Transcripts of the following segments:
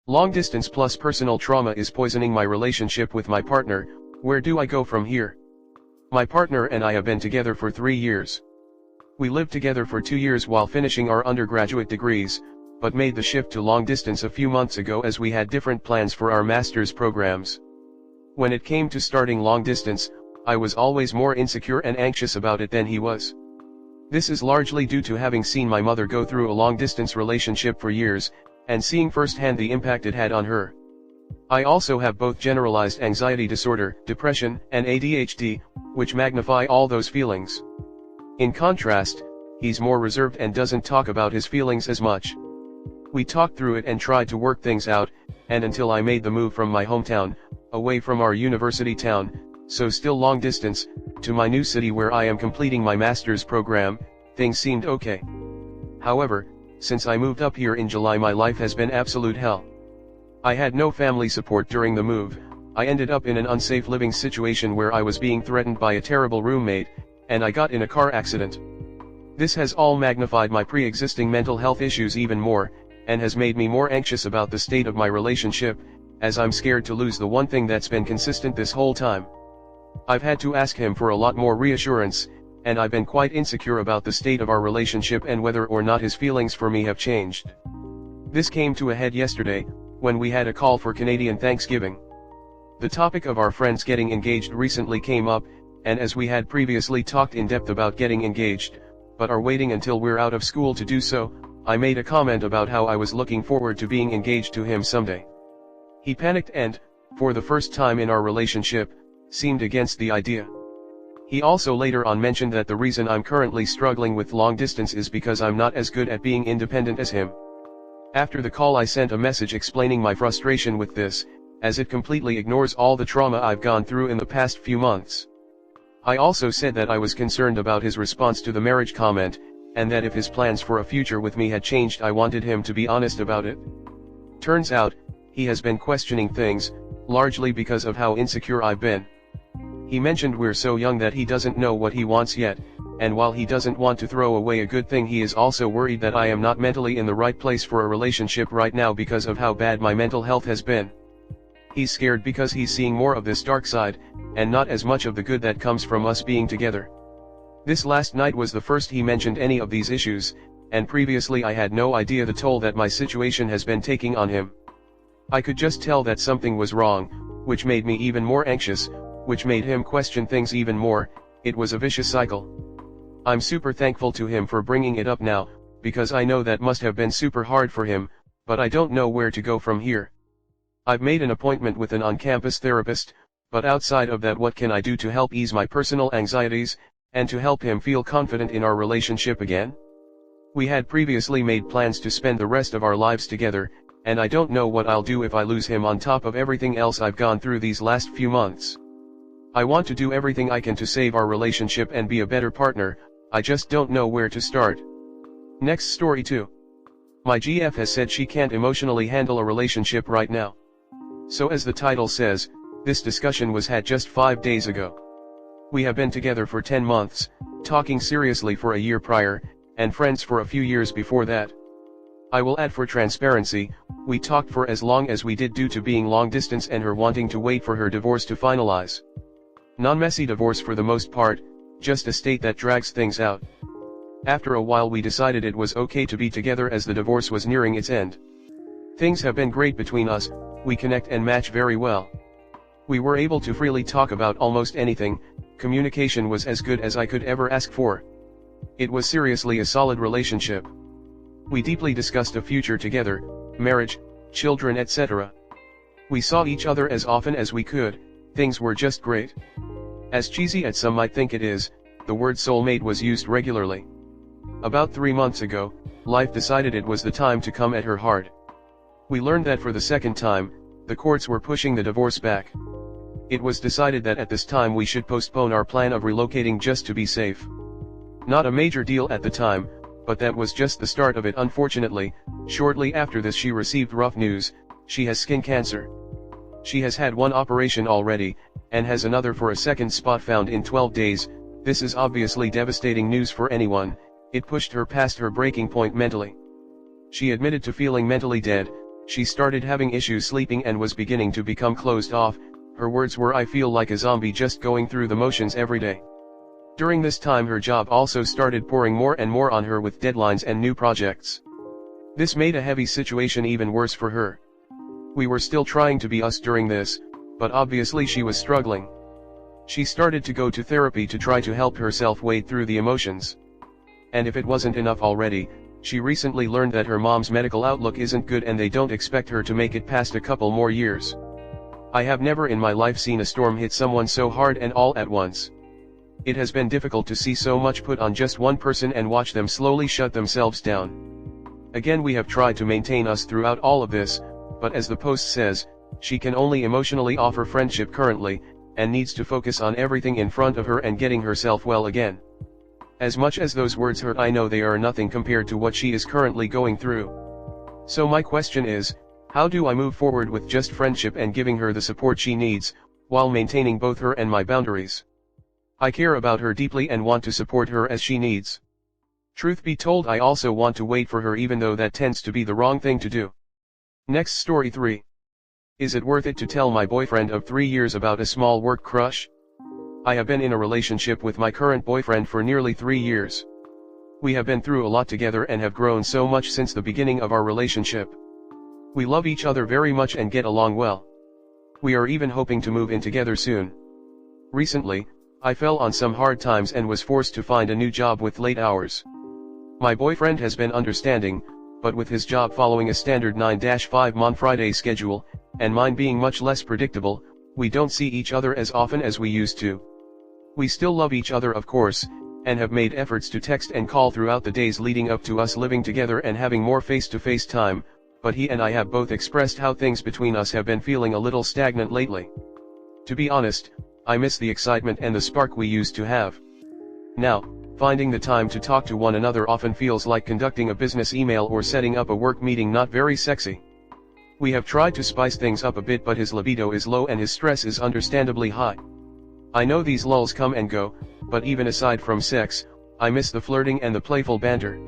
Long distance plus personal trauma is poisoning my relationship with my partner. Where do I go from here? My partner and I have been together for 3 years. We lived together for 2 years while finishing our undergraduate degrees, but made the shift to long distance a few months ago as we had different plans for our master's programs. When it came to starting long distance, I was always more insecure and anxious about it than he was. This is largely due to having seen my mother go through a long-distance relationship for years, and seeing firsthand the impact it had on her. I also have both generalized anxiety disorder, depression, and ADHD, which magnify all those feelings. In contrast, he's more reserved and doesn't talk about his feelings as much. We talked through it and tried to work things out, and until I made the move from my hometown, away from our university town, so still long distance, to my new city where I am completing my master's program, things seemed okay. However, since I moved up here in July, my life has been absolute hell. I had no family support during the move. I ended up in an unsafe living situation where I was being threatened by a terrible roommate, and I got in a car accident. This has all magnified my pre-existing mental health issues even more, and has made me more anxious about the state of my relationship, as I'm scared to lose the one thing that's been consistent this whole time. I've had to ask him for a lot more reassurance, and I've been quite insecure about the state of our relationship and whether or not his feelings for me have changed. This came to a head yesterday, when we had a call for Canadian Thanksgiving. The topic of our friends getting engaged recently came up, and as we had previously talked in depth about getting engaged, but are waiting until we're out of school to do so, I made a comment about how I was looking forward to being engaged to him someday. He panicked and, for the first time in our relationship, seemed against the idea. He also later on mentioned that the reason I'm currently struggling with long distance is because I'm not as good at being independent as him. After the call, I sent a message explaining my frustration with this, as it completely ignores all the trauma I've gone through in the past few months. I also said that I was concerned about his response to the marriage comment, and that if his plans for a future with me had changed, I wanted him to be honest about it. Turns out, he has been questioning things, largely because of how insecure I've been. He mentioned we're so young that he doesn't know what he wants yet, and while he doesn't want to throw away a good thing, he is also worried that I am not mentally in the right place for a relationship right now because of how bad my mental health has been. He's scared because he's seeing more of this dark side, and not as much of the good that comes from us being together. This last night was the first he mentioned any of these issues, and previously I had no idea the toll that my situation has been taking on him. I could just tell that something was wrong, which made me even more anxious, which made him question things even more. It was a vicious cycle. I'm super thankful to him for bringing it up now, because I know that must have been super hard for him, but I don't know where to go from here. I've made an appointment with an on-campus therapist, but outside of that, what can I do to help ease my personal anxieties, and to help him feel confident in our relationship again? We had previously made plans to spend the rest of our lives together, and I don't know what I'll do if I lose him on top of everything else I've gone through these last few months. I want to do everything I can to save our relationship and be a better partner, I just don't know where to start. Next story 2. My GF has said she can't emotionally handle a relationship right now. So as the title says, this discussion was had just 5 days ago. We have been together for 10 months, talking seriously for a year prior, and friends for a few years before that. I will add, for transparency, we talked for as long as we did due to being long distance and her wanting to wait for her divorce to finalize. Non-messy divorce for the most part, just a state that drags things out. After a while we decided it was okay to be together as the divorce was nearing its end. Things have been great between us, we connect and match very well. We were able to freely talk about almost anything, communication was as good as I could ever ask for. It was seriously a solid relationship. We deeply discussed a future together, marriage, children, etc. We saw each other as often as we could, things were just great. As cheesy as some might think it is, the word soulmate was used regularly. About 3 months ago, life decided it was the time to come at her hard. We learned that for the second time, the courts were pushing the divorce back. It was decided that at this time we should postpone our plan of relocating just to be safe. Not a major deal at the time, but that was just the start of it. Unfortunately, shortly after this she received rough news: she has skin cancer. She has had one operation already, and has another for a second spot found in 12 days. This is obviously devastating news for anyone. It pushed her past her breaking point mentally. She admitted to feeling mentally dead, She started having issues sleeping and was beginning to become closed off. Her words were, "I feel like a zombie just going through the motions every day." During this time her job also started pouring more and more on her with deadlines and new projects. This made a heavy situation even worse for her. We were still trying to be us during this, but obviously she was struggling. She started to go to therapy to try to help herself wade through the emotions. And if it wasn't enough already, she recently learned that her mom's medical outlook isn't good and they don't expect her to make it past a couple more years. I have never in my life seen a storm hit someone so hard and all at once. It has been difficult to see so much put on just one person and watch them slowly shut themselves down. Again, we have tried to maintain us throughout all of this, but as the post says, she can only emotionally offer friendship currently, and needs to focus on everything in front of her and getting herself well again. As much as those words hurt, I know they are nothing compared to what she is currently going through. So my question is, how do I move forward with just friendship and giving her the support she needs, while maintaining both her and my boundaries? I care about her deeply and want to support her as she needs. Truth be told, I also want to wait for her, even though that tends to be the wrong thing to do. Next, story 3. Is it worth it to tell my boyfriend of 3 years about a small work crush? I have been in a relationship with my current boyfriend for nearly 3 years. We have been through a lot together and have grown so much since the beginning of our relationship. We love each other very much and get along well. We are even hoping to move in together soon. Recently, I fell on some hard times and was forced to find a new job with late hours. My boyfriend has been understanding, but with his job following a standard 9-5 Mon-Friday schedule, and mine being much less predictable, we don't see each other as often as we used to. We still love each other, of course, and have made efforts to text and call throughout the days leading up to us living together and having more face-to-face time, but he and I have both expressed how things between us have been feeling a little stagnant lately. To be honest, I miss the excitement and the spark we used to have. Now, finding the time to talk to one another often feels like conducting a business email or setting up a work meeting, not very sexy. We have tried to spice things up a bit, but his libido is low and his stress is understandably high. I know these lulls come and go, but even aside from sex, I miss the flirting and the playful banter.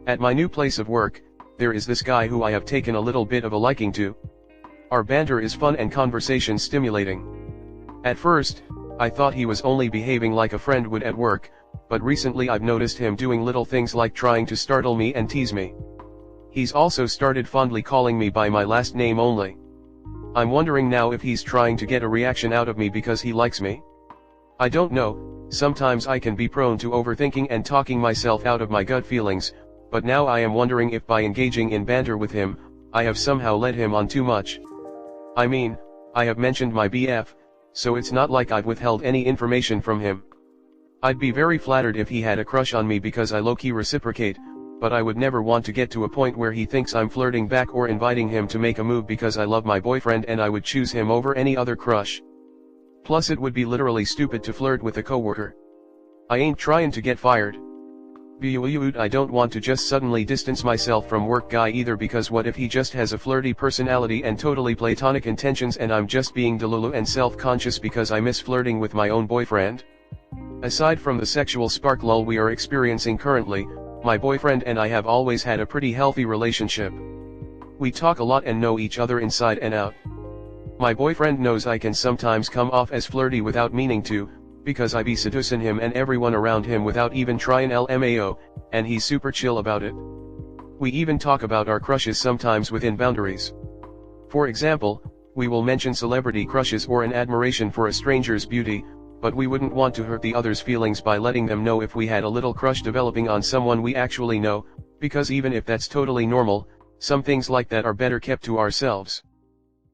At my new place of work, there is this guy who I have taken a little bit of a liking to. Our banter is fun and conversation stimulating. At first, I thought he was only behaving like a friend would at work, but recently I've noticed him doing little things like trying to startle me and tease me. He's also started fondly calling me by my last name only. I'm wondering now if he's trying to get a reaction out of me because he likes me. I don't know, sometimes I can be prone to overthinking and talking myself out of my gut feelings, but now I am wondering if by engaging in banter with him, I have somehow led him on too much. I mean, I have mentioned my BF, so it's not like I've withheld any information from him. I'd be very flattered if he had a crush on me because I low-key reciprocate, but I would never want to get to a point where he thinks I'm flirting back or inviting him to make a move because I love my boyfriend and I would choose him over any other crush. Plus it would be literally stupid to flirt with a coworker. I ain't trying to get fired. I don't want to just suddenly distance myself from work guy either, because what if he just has a flirty personality and totally platonic intentions and I'm just being delulu and self-conscious because I miss flirting with my own boyfriend? Aside from the sexual spark lull we are experiencing currently, my boyfriend and I have always had a pretty healthy relationship. We talk a lot and know each other inside and out. My boyfriend knows I can sometimes come off as flirty without meaning to, because I be seducing him and everyone around him without even trying LMAO, and he's super chill about it. We even talk about our crushes sometimes within boundaries. For example, we will mention celebrity crushes or an admiration for a stranger's beauty, but we wouldn't want to hurt the other's feelings by letting them know if we had a little crush developing on someone we actually know, because even if that's totally normal, some things like that are better kept to ourselves.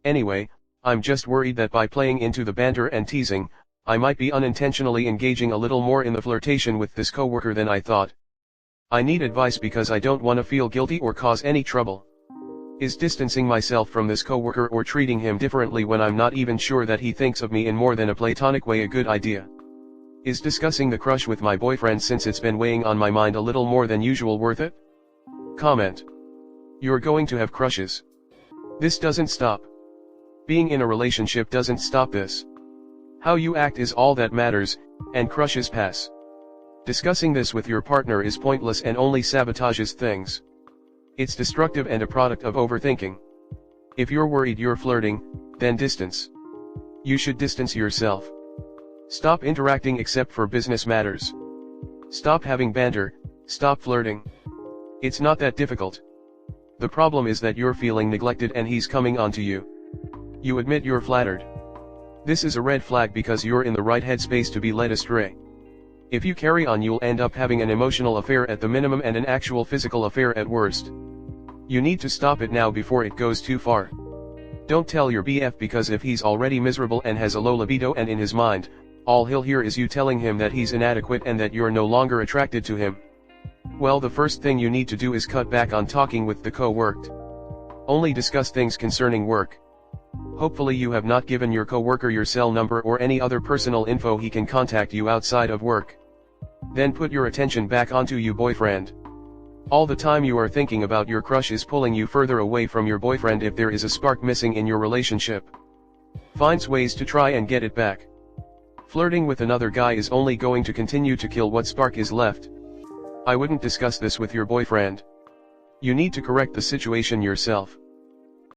Anyway, I'm just worried that by playing into the banter and teasing, I might be unintentionally engaging a little more in the flirtation with this coworker than I thought. I need advice because I don't want to feel guilty or cause any trouble. Is distancing myself from this coworker or treating him differently when I'm not even sure that he thinks of me in more than a platonic way a good idea? Is discussing the crush with my boyfriend, since it's been weighing on my mind a little more than usual, worth it? Comment. You're going to have crushes. This doesn't stop. Being in a relationship doesn't stop this. How you act is all that matters, and crushes pass. Discussing this with your partner is pointless and only sabotages things. It's destructive and a product of overthinking. If you're worried you're flirting, then distance. You should distance yourself. Stop interacting except for business matters. Stop having banter, stop flirting. It's not that difficult. The problem is that you're feeling neglected and he's coming on to you. You admit you're flattered. This is a red flag because you're in the right headspace to be led astray. If you carry on, you'll end up having an emotional affair at the minimum and an actual physical affair at worst. You need to stop it now before it goes too far. Don't tell your BF, because if he's already miserable and has a low libido and in his mind, all he'll hear is you telling him that he's inadequate and that you're no longer attracted to him. Well, the first thing you need to do is cut back on talking with the co-worked. Only discuss things concerning work. Hopefully you have not given your co-worker your cell number or any other personal info he can contact you outside of work. Then put your attention back onto your boyfriend. All the time you are thinking about your crush is pulling you further away from your boyfriend. If there is a spark missing in your relationship, find ways to try and get it back. Flirting with another guy is only going to continue to kill what spark is left. I wouldn't discuss this with your boyfriend. You need to correct the situation yourself.